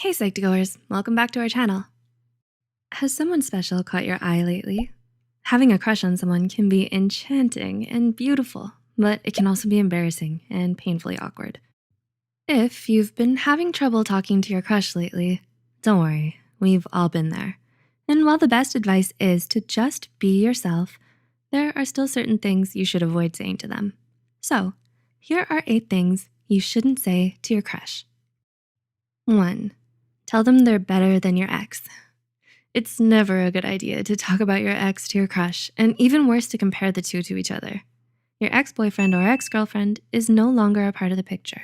Hey Psych2Goers, welcome back to our channel. Has someone special caught your eye lately? Having a crush on someone can be enchanting and beautiful, but it can also be embarrassing and painfully awkward. If you've been having trouble talking to your crush lately, don't worry, we've all been there. And while the best advice is to just be yourself, there are still certain things you should avoid saying to them. So, here are 8 things you shouldn't say to your crush. 1. Tell them they're better than your ex. It's never a good idea to talk about your ex to your crush, and even worse to compare the two to each other. Your ex-boyfriend or ex-girlfriend is no longer a part of the picture,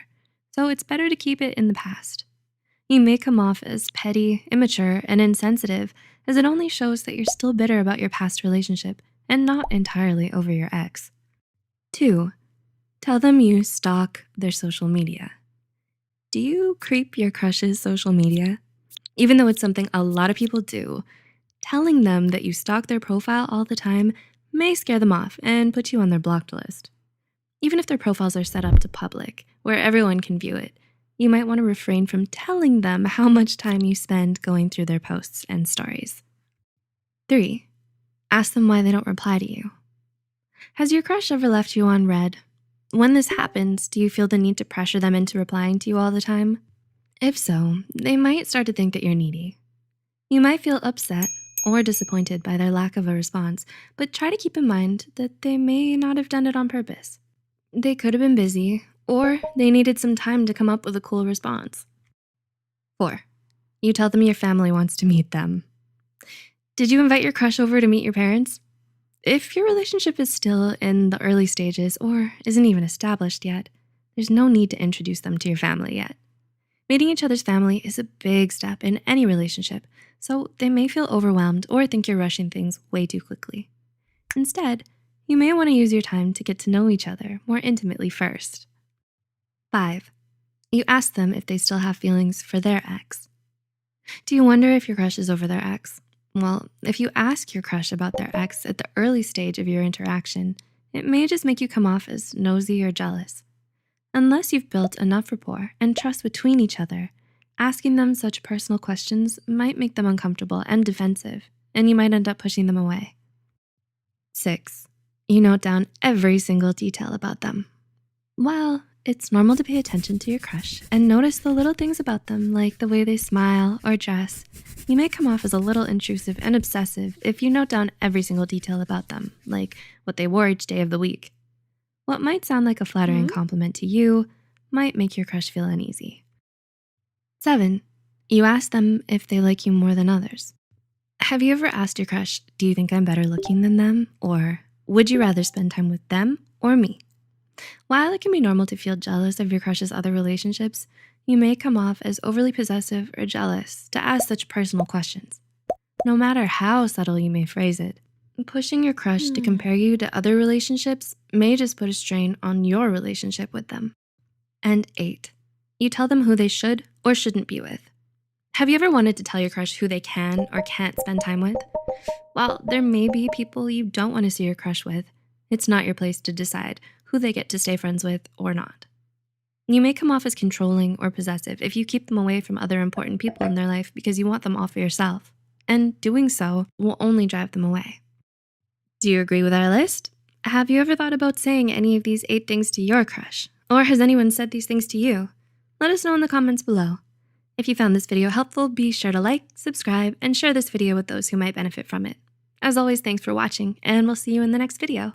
so it's better to keep it in the past. You may come off as petty, immature, and insensitive, as it only shows that you're still bitter about your past relationship and not entirely over your ex. 2. Tell them you stalk their social media. Do you creep your crush's social media? Even though it's something a lot of people do, telling them that you stalk their profile all the time may scare them off and put you on their blocked list. Even if their profiles are set up to public, where everyone can view it, you might want to refrain from telling them how much time you spend going through their posts and stories. 3. Ask them why they don't reply to you. Has your crush ever left you on read? When this happens, do you feel the need to pressure them into replying to you all the time? If so, they might start to think that you're needy. You might feel upset or disappointed by their lack of a response, but try to keep in mind that they may not have done it on purpose. They could have been busy, or they needed some time to come up with a cool response. 4. You tell them your family wants to meet them. Did you invite your crush over to meet your parents? If your relationship is still in the early stages or isn't even established yet, there's no need to introduce them to your family yet. Meeting each other's family is a big step in any relationship, so they may feel overwhelmed or think you're rushing things way too quickly. Instead, you may want to use your time to get to know each other more intimately first. 5. You ask them if they still have feelings for their ex. Do you wonder if your crush is over their ex? Well, if you ask your crush about their ex at the early stage of your interaction, it may just make you come off as nosy or jealous. Unless you've built enough rapport and trust between each other, asking them such personal questions might make them uncomfortable and defensive, and you might end up pushing them away. 6. You note down every single detail about them. While it's normal to pay attention to your crush and notice the little things about them, like the way they smile or dress, you may come off as a little intrusive and obsessive if you note down every single detail about them, like what they wore each day of the week. What might sound like a flattering compliment to you might make your crush feel uneasy. 7. You ask them if they like you more than others. Have you ever asked your crush, do you think I'm better looking than them? Or would you rather spend time with them or me? While it can be normal to feel jealous of your crush's other relationships, you may come off as overly possessive or jealous to ask such personal questions. No matter how subtle you may phrase it, pushing your crush to compare you to other relationships may just put a strain on your relationship with them. And 8, you tell them who they should or shouldn't be with. Have you ever wanted to tell your crush who they can or can't spend time with? While there may be people you don't want to see your crush with, it's not your place to decide who they get to stay friends with or not. You may come off as controlling or possessive if you keep them away from other important people in their life because you want them all for yourself, and doing so will only drive them away. Do you agree with our list? Have you ever thought about saying any of these 8 things to your crush? Or has anyone said these things to you? Let us know in the comments below. If you found this video helpful, be sure to like, subscribe, and share this video with those who might benefit from it. As always, thanks for watching, and we'll see you in the next video.